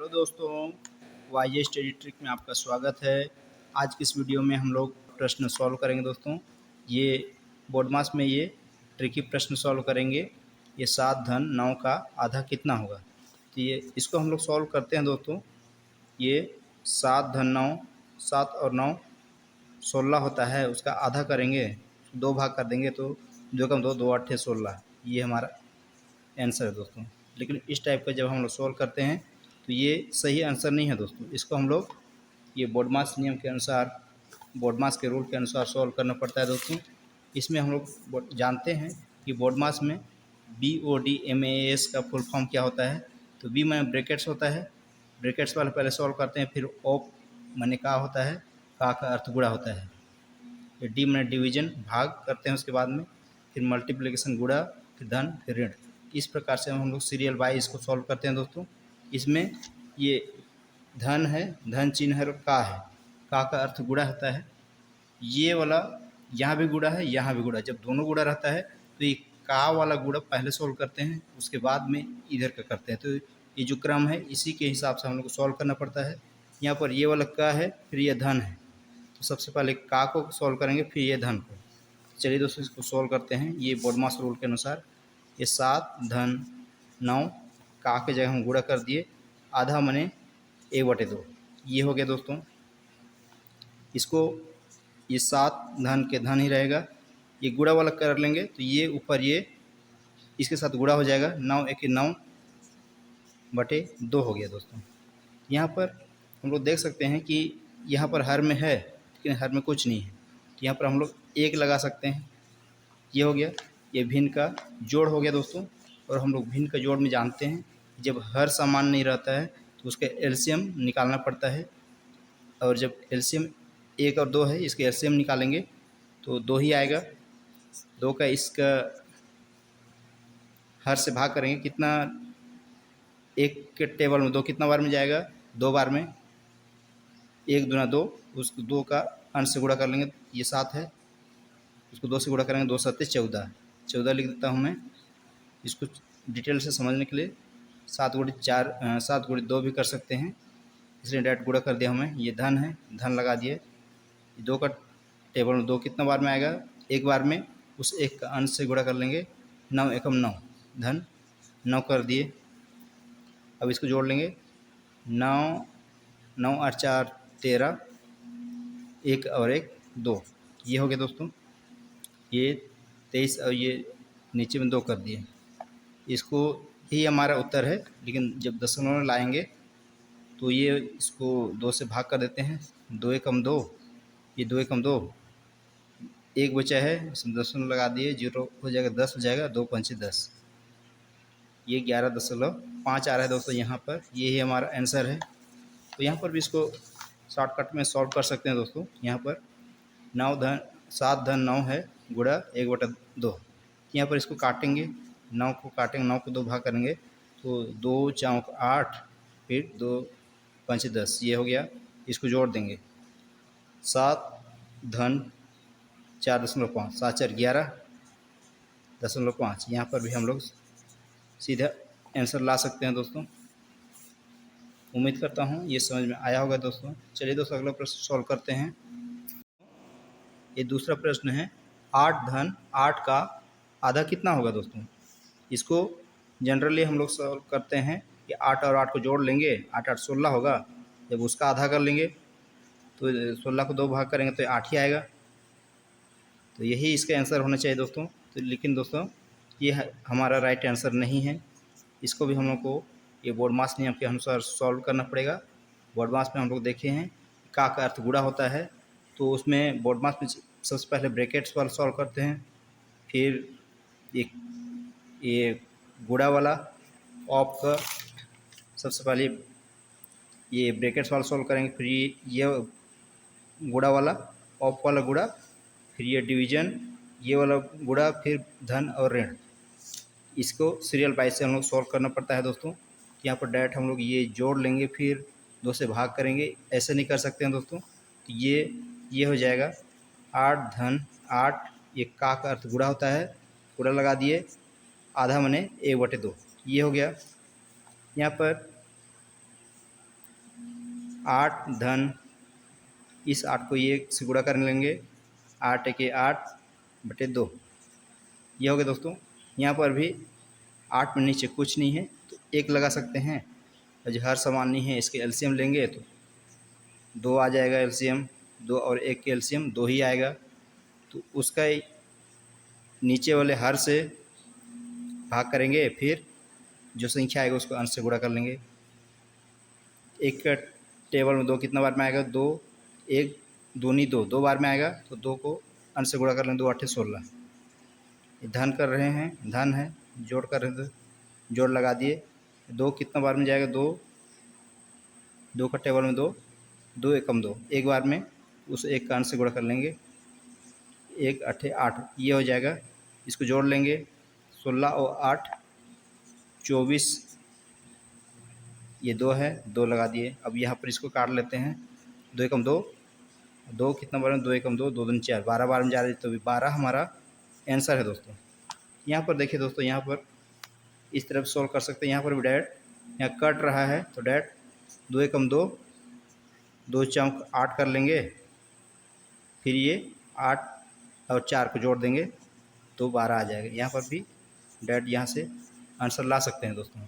दोस्तों, वाईजे study trick में आपका स्वागत है। आज की इस वीडियो में हम लोग प्रश्न सॉल्व करेंगे दोस्तों। ये बोर्ड मास में ये ट्रिकी प्रश्न सॉल्व करेंगे। ये 7 धन 9 का आधा कितना होगा, तो ये इसको हम लोग सॉल्व करते हैं दोस्तों। ये 7 धन 9, 7 और 9 16 होता है, उसका आधा करेंगे, 2 भाग कर देंगे तो 2 कम 2, 2 8 16। ये हमारा आंसर है दोस्तों। लेकिन इस टाइप का जब हम लोग सॉल्व करते हैं तो ये सही आंसर नहीं है दोस्तों। इसको हम लोग ये बोर्ड मास नियम के अनुसार, बोर्ड मास के रूल के अनुसार सॉल्व करना पड़ता है दोस्तों। इसमें हम लोग जानते हैं कि बोर्ड मास में BODMAS का फुल फॉर्म क्या होता है। तो बी में ब्रैकेट्स होता है, ब्रैकेट्स वाले पहले सॉल्व करते हैं, फिर ऑप माने का होता है, का अर्थ गुणा होता है। फिर डी में डिवीजन भाग करते हैं, उसके बाद में फिर मल्टीप्लिकेशन गुणा, फिर धन, फिर ऋण। इस प्रकार से हम लोग सीरियल वाइज इसको सॉल्व करते हैं दोस्तों। इसमें ये धन है, धन चिन्ह है, का है, का अर्थ गुणा होता है। ये वाला यहाँ भी गुणा है, यहाँ भी गुणा। जब दोनों गुणा रहता है तो ये का वाला गुणा पहले सॉल्व करते हैं, उसके बाद में इधर का करते हैं। तो ये जो क्रम है इसी के हिसाब से हम लोग को सॉल्व करना पड़ता है। यहाँ पर ये वाला का है, फिर ये धन है, तो सबसे पहले का को सॉल्व करेंगे, फिर ये धन को। चलिए दोस्तों इसको सॉल्व करते हैं ये बोर्ड मास रूल के अनुसार। ये 7 धन 9 का के जगह हम गुणा कर दिए, आधा मने 1/2। ये हो गया दोस्तों। इसको ये 7 धन के धन ही रहेगा, ये गुणा वाला कर लेंगे तो ये ऊपर ये इसके साथ गुणा हो जाएगा, 9 1 9/2 हो गया दोस्तों। यहाँ पर हम लोग देख सकते हैं कि यहाँ पर हर में है लेकिन हर में कुछ नहीं है, तो यहाँ पर हम लोग 1 लगा सकते हैं। ये हो गया, ये भिन्न का जोड़ हो गया दोस्तों। और हम लोग भिन्न का जोड़ में जानते हैं जब हर समान नहीं रहता है तो उसका एलसीएम निकालना पड़ता है। और जब एलसीएम 1 और 2 है, इसके एलसीएम निकालेंगे तो 2 ही आएगा। 2 का इसका हर से भाग करेंगे, कितना 1 के टेबल में 2 कितना बार में जाएगा, 2 बार में। 1 दूना 2, उस 2 का अंश से गुणा कर लेंगे, ये 7 है, उसको 2 से गुणा करेंगे, 2 7 14, 14 लिख देता हूँ मैं इसको डिटेल से समझने के लिए। 7 गुणित 4 7 गुणित 2 भी कर सकते हैं, इसलिए डायरेक्ट गुणा कर दिया हमें। ये धन है, धन लगा दिए। 2 का टेबल में 2 कितना बार में आएगा, 1 बार में, उस 1 का अंश से गुणा कर लेंगे। 9 एकम 9, धन 9 कर दिए। अब इसको जोड़ लेंगे, 9 9 8 4 13, 1 और 1 2। ये हो गया दोस्तों। ये 23 और ये नीचे में 2 कर दिए। इसको ही हमारा उत्तर है, लेकिन जब दशमलव में लाएंगे तो ये इसको 2 से भाग कर देते हैं। 2 एकम 2, ये 2 एकम 2, 1 बचा है, इसमें दशमलव लगा दिए, 0 हो जाएगा, 10 हो जाएगा, 2 पंचे 10। ये 11.5 आ रहा है दोस्तों यहाँ पर। ये ही हमारा आंसर है। तो यहाँ पर भी इसको शॉर्टकट में सॉल्व कर सकते हैं दोस्तों। यहाँ पर 7 धन 9 है, गुणा 1/2। यहाँ पर इसको काटेंगे, 9 को काटेंगे, 9 को 2 भाग करेंगे तो 2 चौक 8, फिर 2 पंचे 10। ये हो गया, इसको जोड़ देंगे, 7 धन 4.5, 7 4 11.5। यहाँ पर भी हम लोग सीधा आंसर ला सकते हैं दोस्तों। उम्मीद करता हूँ ये समझ में आया होगा दोस्तों। चलिए दोस्तों अगला प्रश्न सॉल्व करते हैं। ये दूसरा प्रश्न है, 8 धन 8 का आधा कितना होगा दोस्तों। इसको जनरली हम लोग सॉल्व करते हैं कि 8 और 8 को जोड़ लेंगे, 8 8 16 होगा। जब उसका आधा कर लेंगे तो 16 को 2 भाग करेंगे तो 8 ही आएगा। तो यही इसका आंसर होना चाहिए दोस्तों। तो लेकिन दोस्तों ये हमारा राइट आंसर नहीं है। इसको भी हम लोग को ये बोर्ड मास नियम के अनुसार सॉल्व करना पड़ेगा। बोर्ड मास में हम लोग देखे हैं का अर्थ गुणा होता है, तो उसमें बोर्ड मास में सबसे पहले ब्रैकेट्स वाला सॉल्व करते हैं, फिर ये गुणा वाला ऑफ का सबसे पहले ये ब्रैकेट्स वाला सॉल्व करेंगे, फिर ये गुणा वाला, ऑफ वाला गुणा, फिर ये डिवीजन, ये वाला गुणा, फिर धन और ऋण। इसको सीरियल वाइज से हम लोग सॉल्व करना पड़ता है दोस्तों। यहाँ पर डायरेक्ट हम लोग ये जोड़ लेंगे, फिर 2 से भाग करेंगे, ऐसे नहीं कर सकते हैं दोस्तों। तो ये हो जाएगा 8 धन 8, ये का अर्थ गुणा होता है, गुणा लगा दिए, आधा मने 1/2। ये हो गया। यहाँ पर 8 धन इस 8 को ये से गुणा कर लेंगे, 8 एके 8 बटे 2। ये हो गया दोस्तों। यहाँ पर भी 8 में नीचे कुछ नहीं है तो 1 लगा सकते हैं। और जो हर समान नहीं है इसके एलसीएम लेंगे तो 2 आ जाएगा एलसीएम, 2 और 1 के एलसीएम 2 ही आएगा। तो उसका नीचे वाले हर से भाग करेंगे, फिर जो संख्या आएगा उसको अंश से गुणा कर लेंगे। एक का टेबल में 2 कितना बार में आएगा, 2, 1 दूनी 2, 2 बार में आएगा तो 2 को अंश से गुणा कर लेंगे, 2 8 16। धन कर रहे हैं, धन है, जोड़ कर रहे थे, जोड़ लगा दिए। 2 कितना बार में जाएगा, 2, 2 का टेबल में 2, 2 एकम 2, एक बार में उस 1 का अंश से गुणा कर लेंगे, 1 8 8 ये हो जाएगा। इसको जोड़ लेंगे, 16 और 8 24, ये 2 है, 2 लगा दिए। अब यहाँ पर इसको काट लेते हैं, 2 एकम 2, 2 कितना बार में, 2 एकम 2, 2 दूनी 4, 12 बार में जा रही है तो 12 हमारा आंसर है दोस्तों। यहाँ पर देखिए दोस्तों, यहाँ पर इस तरफ सॉल्व कर सकते हैं। यहाँ पर भी डायरेक्ट यहाँ कट रहा है तो डायरेक्ट 2 एकम 2, 2 चौक 8 कर लेंगे, फिर ये 8 और 4 को जोड़ देंगे तो 12 आ जाएगा। यहाँ पर भी डायरेक्ट यहाँ से आंसर ला सकते हैं दोस्तों।